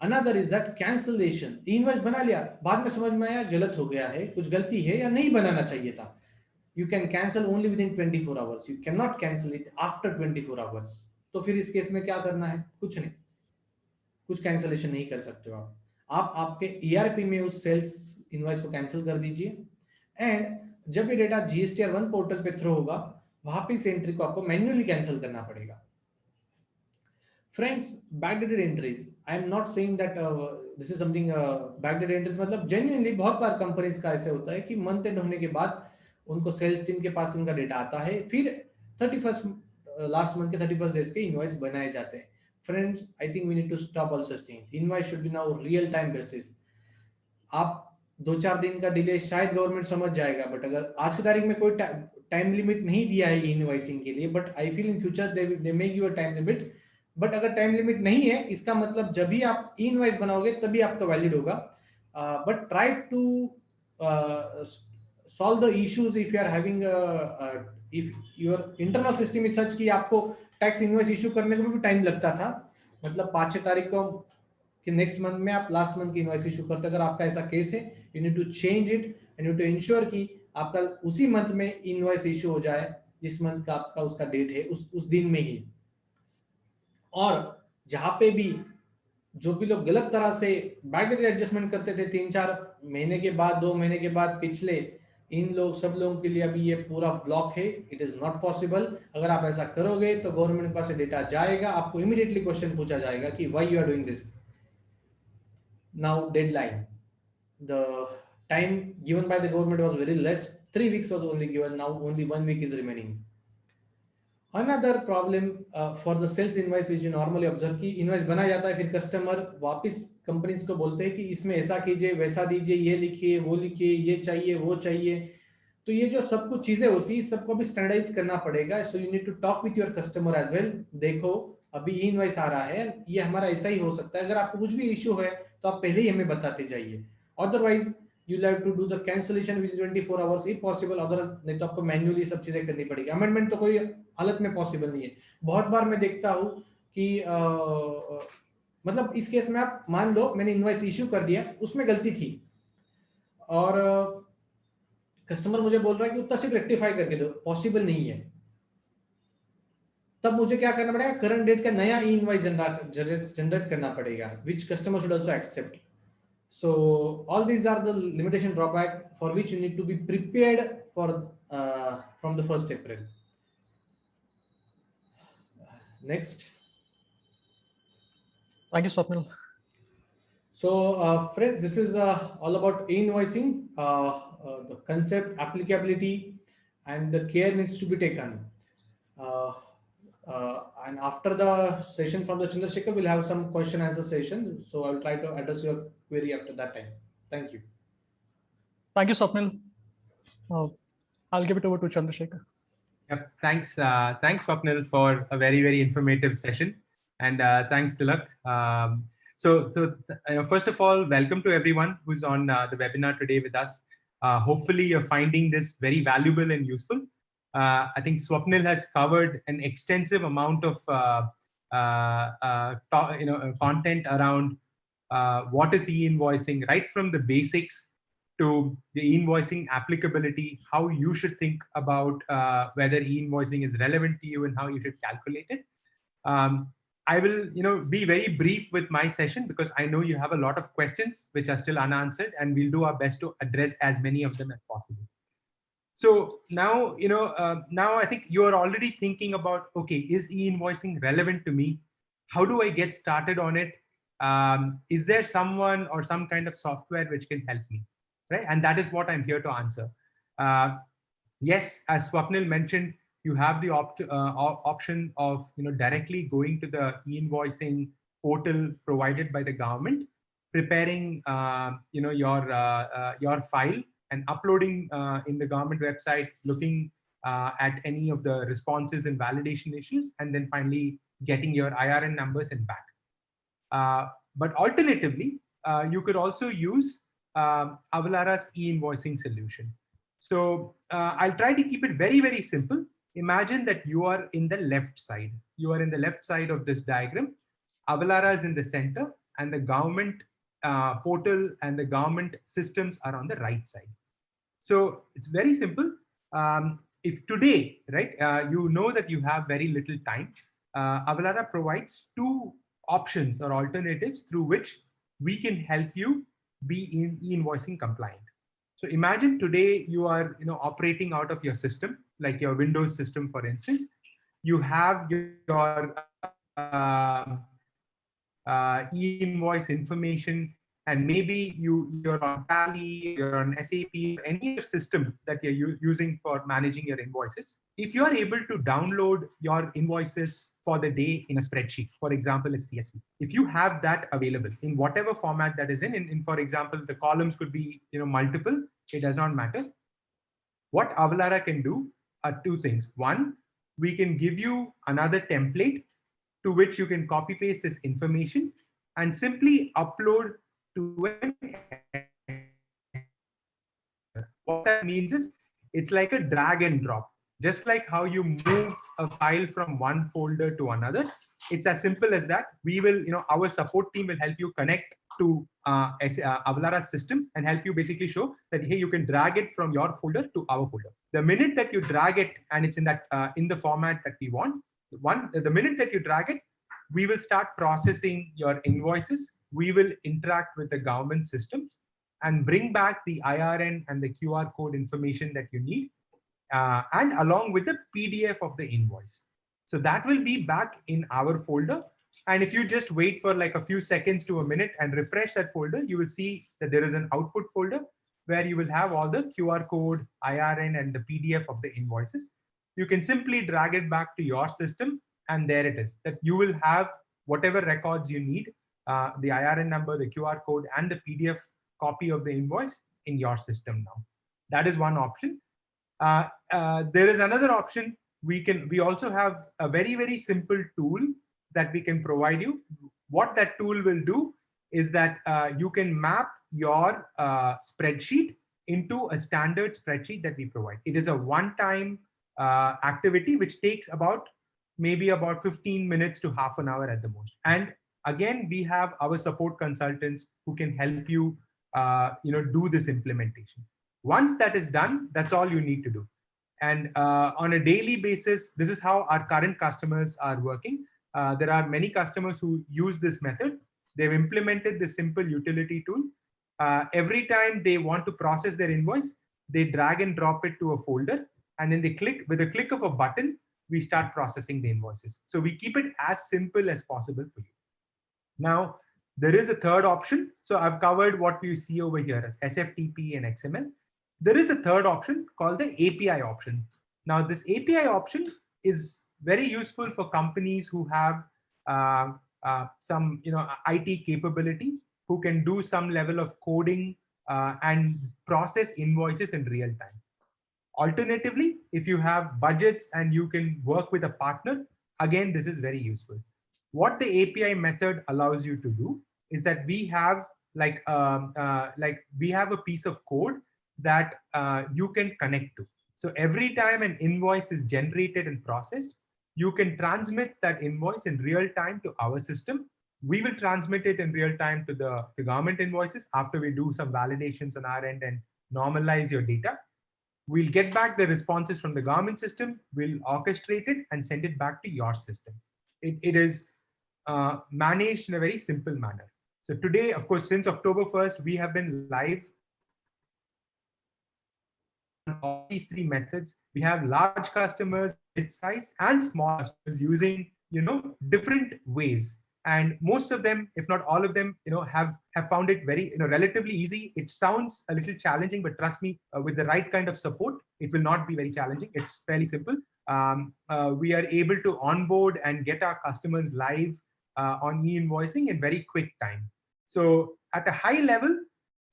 Another is that cancellation. Invoice बना लिया, बाद में समझ में आया गलत हो गया है, कुछ गलती है या नहीं बनाना चाहिए था. You can cancel only within 24 hours. You cannot cancel it after 24 hours. तो फिर इस केस में क्या करना है? कुछ नहीं, कुछ कैंसलेशन नहीं कर सकते हो आप आपके ERP में उस सेल्स इनवॉइस को कैंसिल कर दीजिए, एंड जब ये डेटा GSTR1 पोर्टल पे थ्रो होगा, वहां पे इस एंट्री को आपको मैन्युअली कैंसिल करना पड़ेगा. Friends, backdated entries. I am not saying that this is something backdated entries. मतलब genuinely बहुत बार कंपनीज का ऐसे होता है कि मंथ एंड होने के बाद उनको सेल्स टीम के पास उनका डेटा आता है, फिर 31st लास्ट मंथ के 31st डेज के इनवॉइस बनाए जाते हैं. Friends, I think we need to stop all such things. Invoice should be now real time basis. आप 2-4 दिन का डिले शायद गवर्नमेंट समझ जाएगा, बट अगर आज की तारीख में कोई टाइम लिमिट नहीं दिया है इनवॉइसिंग के लिए, but I feel in future they make you a time limit. But अगर टाइम लिमिट नहीं है, इसका मतलब जब भी आप इनवॉइस बनाओगे तभी आपका वैलिड होगा। But try to solve the issues if you are having if your internal system is such कि आपको टैक्स इनवॉइस इशू करने में भी टाइम लगता था, मतलब 5-6 तारीख को कि नेक्स्ट मंथ में आप लास्ट मंथ की इनवॉइस इशू करते, अगर आपका ऐसा केस है, you need to change it and you to ensure कि आपका उसी मंथ में इनवॉइस इशू हो जाए जिस मंथ का आपका उसका डेट है, उस दिन में ही। और जहां पे भी जो भी लोग गलत तरह से बैकडेटेड एडजस्टमेंट करते थे 3-4 महीने के बाद, 2 महीने के बाद पिछले, इन लोग सब लोगों के लिए अभी ये पूरा ब्लॉक है। It is not possible. अगर आप ऐसा करोगे तो गवर्नमेंट के पास से डेटा जाएगा, आपको इमीडिएटली क्वेश्चन पूछा जाएगा कि why you are doing this. Now deadline, the time given by the government was very less, 3 weeks was only given, now only 1 week is remaining. Another problem for the sales invoice which you normally observe कि invoice बना जाता है, फिर customer वापस companies को बोलते हैं कि इसमें ऐसा कीजिए, वैसा दीजिए, ये लिखिए, वो लिखिए, ये चाहिए, वो चाहिए। तो ये जो सब कुछ चीजें होती है, सबको भी स्टैंडर्डाइज करना पड़ेगा। So you need to talk with your customer as well. देखो अभी इनवॉइस आ रहा है, ये हमारा ऐसा ही हो सकता है, अगर आपको कुछ भी इश्यू है तो आप पहले ही हमें बताते जाइए। Otherwise you have to do the cancellation with 24 hours if possible, other नहीं तो आपको मैन्युअली सब चीजें करनी पड़ेगी। अमेंडमेंट तो कोई हालत में पॉसिबल नहीं है। बहुत बार मैं देखता हूं कि मतलब इस केस में आप मान लो मैंने इनवॉइस इश्यू कर दिया, उसमें गलती थी और कस्टमर मुझे बोल रहा है कि उतना सिर्फ रेक्टिफाई करके दो, पॉसिबल नहीं है। तब मुझे क्या करना पड़ेगा, करंट डेट का नया ई इनवॉइस जनरेट करना पड़ेगा, which customer should also accept. So all these are the limitation drawback for which you need to be prepared for from the 1st April. Next. Thank you, Swapnil. So friends, this is all about invoicing, the concept, applicability, and the care needs to be taken. And after the session from the Chandrasekhar, we'll have some question answer session. So I'll try to address your query after that time. Thank you. Thank you, Swapnil. I'll give it over to Chandrasekhar. Yep. Thanks, Swapnil, for a very, very informative session. And thanks, Tilak. First of all, welcome to everyone who's on the webinar today with us. Hopefully, you're finding this very valuable and useful. I think Swapnil has covered an extensive amount of content around what is e-invoicing, right from the basics to the e-invoicing applicability, how you should think about whether e-invoicing is relevant to you and how you should calculate it. I will, be very brief with my session because I know you have a lot of questions which are still unanswered, and we'll do our best to address as many of them as possible. So now, now I think you are already thinking about, okay, is e-invoicing relevant to me? How do I get started on it? Is there someone or some kind of software which can help me? Right? And that is what I'm here to answer. Yes, as Swapnil mentioned, you have the option of directly going to the e-invoicing portal provided by the government, preparing your file and uploading in the government website, looking at any of the responses and validation issues, and then finally getting your IRN numbers and back. But alternatively, you could also use Avalara's e-invoicing solution. So I'll try to keep it very, very simple. Imagine that you are in the left side. You are in the left side of this diagram. Avalara is in the center, and the government portal and the government systems are on the right side. So it's very simple. If today, right, you know that you have very little time, Avalara provides two options or alternatives through which we can help you be e-invoicing compliant. So imagine today you are operating out of your system, like your Windows system, for instance. You have your e-invoice information and maybe you're on Tally, you're on SAP, or any other system that you're using for managing your invoices. If you are able to download your invoices for the day in a spreadsheet, for example, a CSV, if you have that available in whatever format that is in for example, the columns could be multiple, it does not matter. What Avalara can do are two things. One, we can give you another template to which you can copy paste this information and simply upload to an. What that means is it's like a drag and drop. Just like how you move a file from one folder to another, it's as simple as that. We will, our support team will help you connect to Avalara's system and help you basically show that, hey, you can drag it from your folder to our folder. The minute that you drag it and it's in that in the format that we want, the minute that you drag it, we will start processing your invoices. We will interact with the government systems and bring back the IRN and the QR code information that you need, and along with the PDF of the invoice. So that will be back in our folder. And if you just wait for like a few seconds to a minute and refresh that folder, you will see that there is an output folder where you will have all the QR code, IRN, and the PDF of the invoices. You can simply drag it back to your system, and there it is, that you will have whatever records you need, the IRN number, the QR code, and the PDF copy of the invoice in your system now. That is one option. There is another option. We also have a very, very simple tool that we can provide you. What that tool will do is that you can map your spreadsheet into a standard spreadsheet that we provide. It is a one-time activity which takes maybe about 15 minutes to half an hour at the most. And again, we have our support consultants who can help you do this implementation. Once that is done, that's all you need to do. And on a daily basis, this is how our current customers are working. There are many customers who use this method. They've implemented this simple utility tool. Every time they want to process their invoice, they drag and drop it to a folder, and then they click with a click of a button, we start processing the invoices. So we keep it as simple as possible for you. Now, there is a third option. So I've covered what you see over here as SFTP and XML. There is a third option called the API option. Now, this API option is very useful for companies who have some IT capability, who can do some level of coding and process invoices in real time. Alternatively, if you have budgets and you can work with a partner, again, this is very useful. What the API method allows you to do is that we have we have a piece of code that you can connect to. So every time an invoice is generated and processed, you can transmit that invoice in real time to our system. We will transmit it in real time to the government invoices after we do some validations on our end and normalize your data. We'll get back the responses from the government system, we'll orchestrate it and send it back to your system. It is managed in a very simple manner. So today, of course, since October 1st, we have been live on all these three methods. We have large customers, mid-size, and small customers using different ways. And most of them, if not all of them, have found it very relatively easy. It sounds a little challenging, but trust me, with the right kind of support, it will not be very challenging. It's fairly simple. We are able to onboard and get our customers live on e-invoicing in very quick time. So at a high level,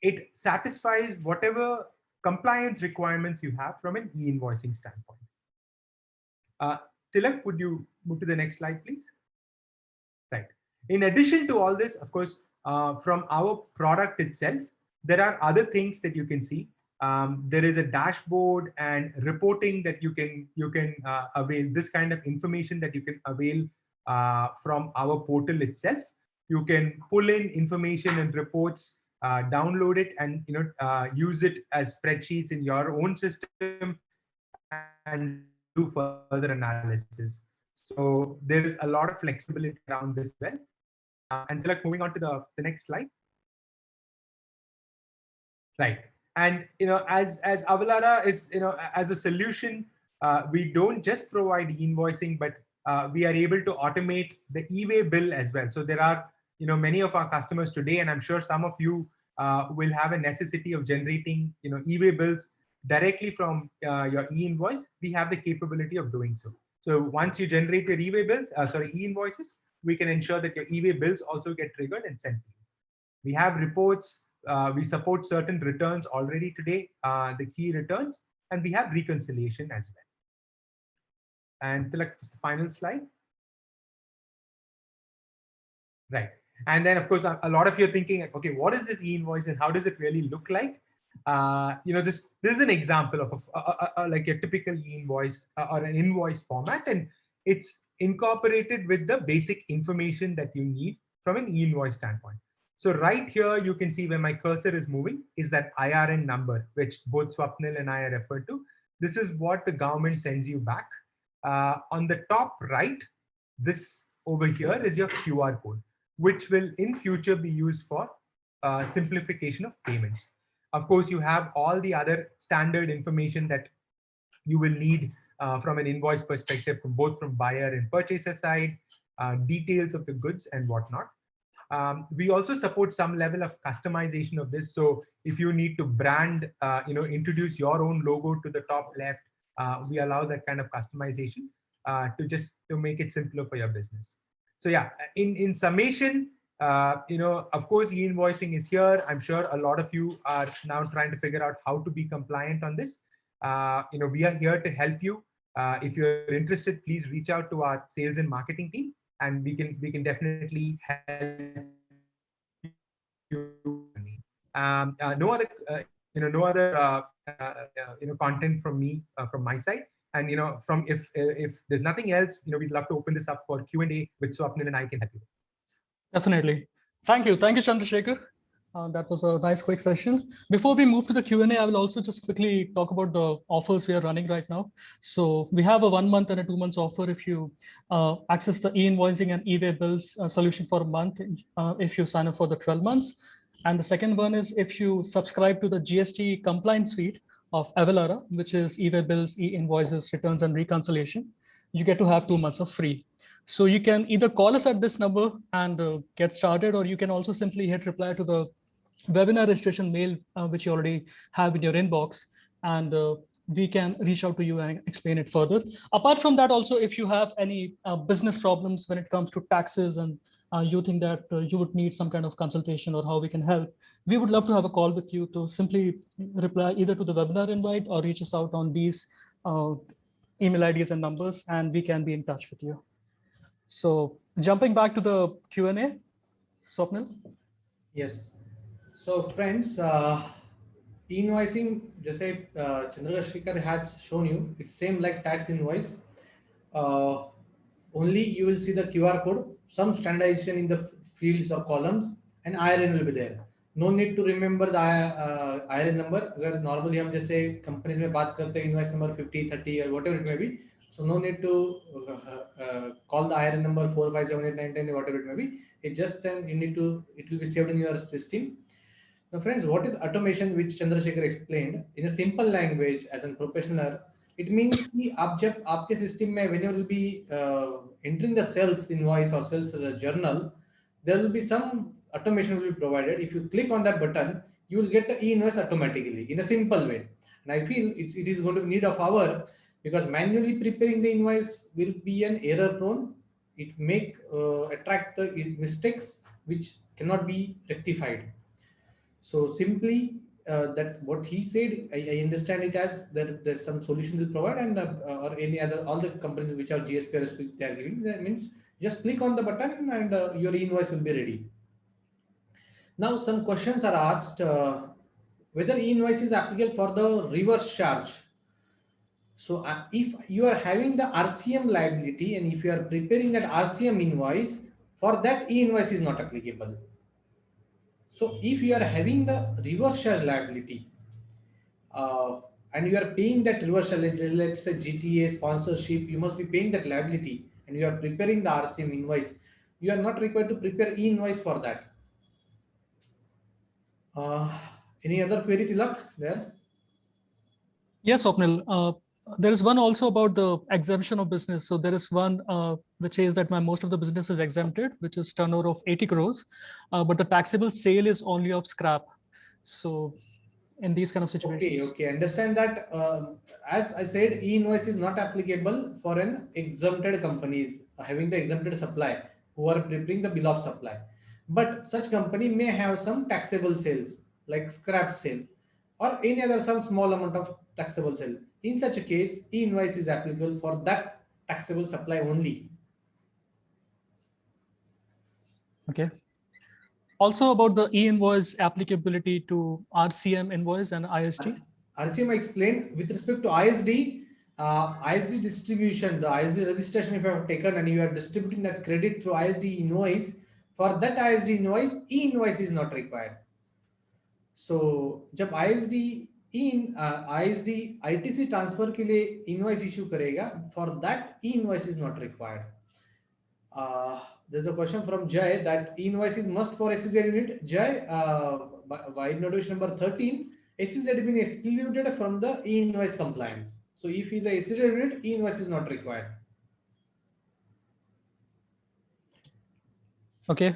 it satisfies whatever compliance requirements you have from an e-invoicing standpoint. Tilak, would you move to the next slide, please? Right. In addition to all this, of course, from our product itself, there are other things that you can see. There is a dashboard and reporting that you can avail, this kind of information that you can avail from our portal itself. You can pull in information and reports, download it, and use it as spreadsheets in your own system and do further analysis. So there is a lot of flexibility around this well. And Tilak, moving on to the next slide. Right. And as Avalara is as a solution, we don't just provide e-invoicing, but we are able to automate the e-way bill as well. So there are many of our customers today, and I'm sure some of you will have a necessity of generating, e-way bills directly from your e-invoice. We have the capability of doing so. So once you generate your e-invoices, we can ensure that your e-way bills also get triggered and sent to you. We have reports. We support certain returns already today, the key returns, and we have reconciliation as well. And Tilak, just the final slide. Right. And then, of course, a lot of you are thinking, okay, what is this e-invoice and how does it really look like? This is an example of like a typical e-invoice or an invoice format, and it's incorporated with the basic information that you need from an e-invoice standpoint. So right here, you can see where my cursor is moving is that IRN number, which both Swapnil and I are referred to. This is what the government sends you back. On the top right, this over here is your QR code, which will in future be used for simplification of payments. Of course, you have all the other standard information that you will need from an invoice perspective, from buyer and purchaser side, details of the goods and whatnot. We also support some level of customization of this. So if you need to brand, introduce your own logo to the top left, we allow that kind of customization to make it simpler for your business. So yeah, in summation, of course, e-invoicing is here. I'm sure a lot of you are now trying to figure out how to be compliant on this. We are here to help you. If you're interested, please reach out to our sales and marketing team, and we can definitely help you. No other content from me from my side. And if there's nothing else, we'd love to open this up for Q&A, which Swapnil and I can help you. Definitely. Thank you, Chandrasekhar. That was a nice quick session. Before we move to the Q&A, I will also just quickly talk about the offers we are running right now. So we have a 1 month and a 2 months offer if you access the e-invoicing and e-way bills solution for a month if you sign up for the 12 months. And the second one is if you subscribe to the GST compliance suite of Avalara, which is e-way bills, e-invoices, returns, and reconciliation, you get to have 2 months of free. So you can either call us at this number and get started, or you can also simply hit reply to the webinar registration mail, which you already have in your inbox, and we can reach out to you and explain it further. Apart from that, also, if you have any business problems when it comes to taxes and you think that you would need some kind of consultation or how we can help, we would love to have a call with you to simply reply either to the webinar invite or reach us out on these email IDs and numbers, and we can be in touch with you. So jumping back to the Q&A, Swapnil. Yes. So friends, invoicing, just say Chandrasekhar has shown you, it's same like tax invoice. Only you will see the QR code, some standardization in the fields or columns, and IRN will be there. No need to remember the IRN number. Where normally हम जैसे companies में बात करते हैं invoice number 50, 30 or whatever it may be. So no need to call the IRN number 4, 5, 7, 8, 9, 10, whatever it may be. It just then it will be saved in your system. Now friends, what is automation, which Chandrasekhar explained in a simple language as a professional? It means कि आप जब आपके system में when you will be entering the sales invoice or sales journal, there will be some automation will be provided. If you click on that button, you will get the e-invoice automatically in a simple way. And I feel it is going to need of hour, because manually preparing the invoice will be an error prone. It may attract the mistakes which cannot be rectified. So simply that what he said, I understand it as that there's some solution will provide, and or any other, all the companies which are GSP or SP they are giving, that means just click on the button and your invoice will be ready. Now some questions are asked, whether e-invoice is applicable for the reverse charge. So if you are having the RCM liability and if you are preparing that RCM invoice, for that e-invoice is not applicable. So if you are having the reverse charge liability and you are paying that reverse charge, let's say GTA sponsorship, you must be paying that liability and you are preparing the RCM invoice, you are not required to prepare e-invoice for that. Any other query, Tilak, there? Yes, Swapnil. There is one also about the exemption of business. So there is one which is that most of the business is exempted, which is turnover of 80 crores, but the taxable sale is only of scrap. So in these kind of situations. Okay. Understand that. As I said, e-invoice is not applicable for an exempted companies having the exempted supply who are preparing the bill of supply. But such company may have some taxable sales like scrap sale or any other some small amount of taxable sale. In such a case, e-invoice is applicable for that taxable supply only. Okay. Also about the e-invoice applicability to RCM invoice and IST. RCM explained with respect to ISD, ISD distribution, the ISD registration if you have taken and you are distributing that credit through ISD invoice, for that ISD invoice, e-invoice is not required. So जब ISD ITC transfer के लिए invoice issue करेगा, for that e-invoice is not required. There's a question from Jay that e-invoice is must for SEZ unit. Jay, by notification number 13, SEZ has been excluded from the e-invoice compliance. So if is a SEZ unit, e-invoice is not required. Okay.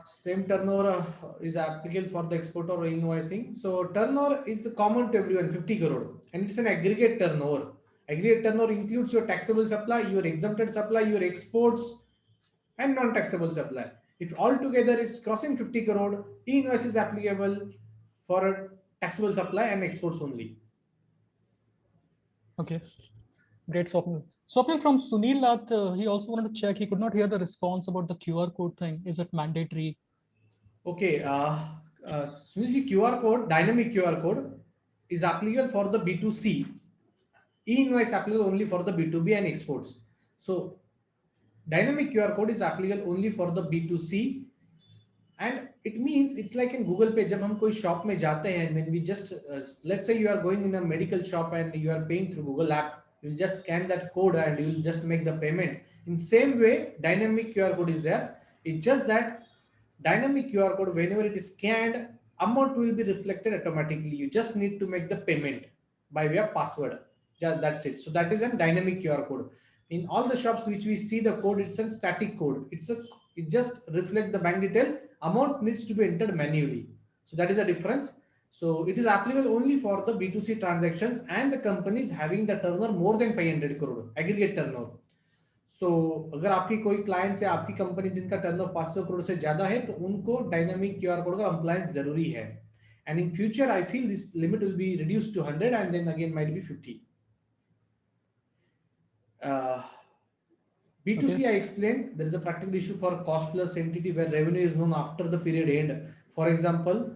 Same turnover is applicable for the exporter or invoicing. So turnover is common to everyone, 50 crore, and it's an aggregate turnover. Aggregate turnover includes your taxable supply, your exempted supply, your exports, and non-taxable supply. If altogether it's crossing 50 crore, e-invoice is applicable for taxable supply and exports only. Okay, great, Swapnil. Swapnil, from Sunil Lath, he also wanted to check, he could not hear the response about the QR code thing. Is it mandatory? Okay, Sunilji, QR code, dynamic QR code is applicable for the B2C. E-invoice applicable only for the B2B and exports. So dynamic QR code is applicable only for the B2C, and it means it's like in Google Pay. जब हम कोई shop में जाते हैं, when we just let's say you are going in a medical shop and you are paying through Google app, you'll just scan that code and you'll just make the payment. In same way, dynamic QR code is there. It's just that dynamic QR code, whenever it is scanned, amount will be reflected automatically. You just need to make the payment by way of password. Just that's it. So that is a dynamic QR code. In all the shops which we see the code, it's a static code. It just reflects the bank detail. Amount needs to be entered manually. So that is a difference. So it is applicable only for the B2C transactions and the companies having the turnover more than 500 crore aggregate turnover. So अगर आपकी कोई client है, आपकी company जिनका turnover 500 crore से ज्यादा है, तो उनको डायनामिक क्यूआर कोड का कंप्लायंस जरूरी है. And in future, I feel this limit will be reduced to 100 and then again might be 50. B2C, okay. I explained there is a practical issue for cost plus entity where revenue is known after the period end. For example,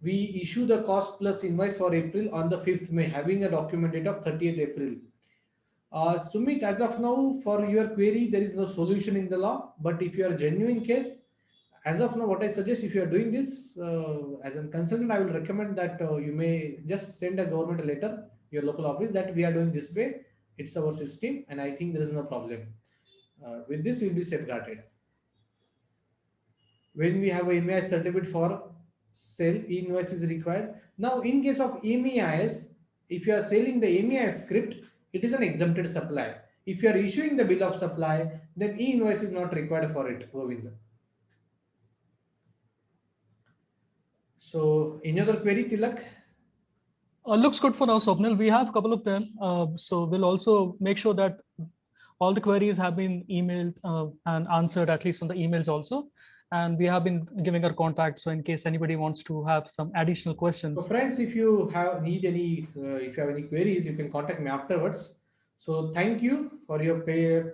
we issue the cost plus invoice for April on the 5th May, having a document date of 30th April. Sumit, as of now, for your query, there is no solution in the law. But if you are a genuine case, as of now, what I suggest, if you are doing this as a consultant, I will recommend that you may just send a government letter, your local office, that we are doing this way. It's our system, and I think there is no problem. With this, you will be safeguarded. When we have a MEIS certificate for sale, e-invoice is required. Now, in case of MEIS, if you are selling the MEIS script, it is an exempted supply. If you are issuing the bill of supply, then e-invoice is not required for it, Govind. So, any other query, Tilak? Looks good for now, Swapnil. We have a couple of them. So we'll also make sure that all the queries have been emailed and answered, at least on the emails also. And we have been giving our contact. So in case anybody wants to have some additional questions. So friends, if you have if you have any queries, you can contact me afterwards. So thank you for your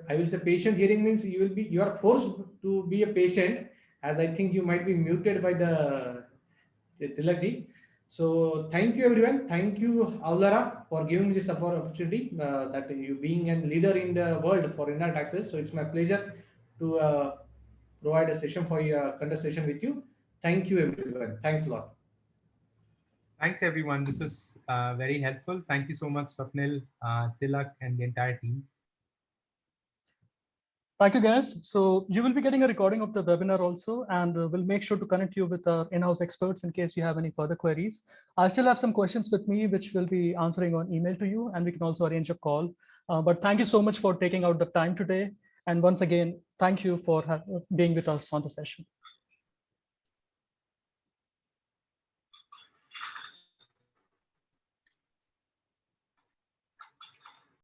I will say patient hearing means you are forced to be a patient, as I think you might be muted by the Tilakji. So thank you everyone. Thank you Aulara for giving me this opportunity, that you being a leader in the world for indirect taxes. So it's my pleasure to provide a session for your conversation with you. Thank you everyone. Thanks a lot. Thanks everyone. This was very helpful. Thank you so much, Swapnil, Tilak, and the entire team. Thank you, guys. So you will be getting a recording of the webinar also, and we'll make sure to connect you with our in-house experts in case you have any further queries. I still have some questions with me, which we'll be answering on email to you, and we can also arrange a call. But thank you so much for taking out the time today. And once again, thank you for being with us on the session.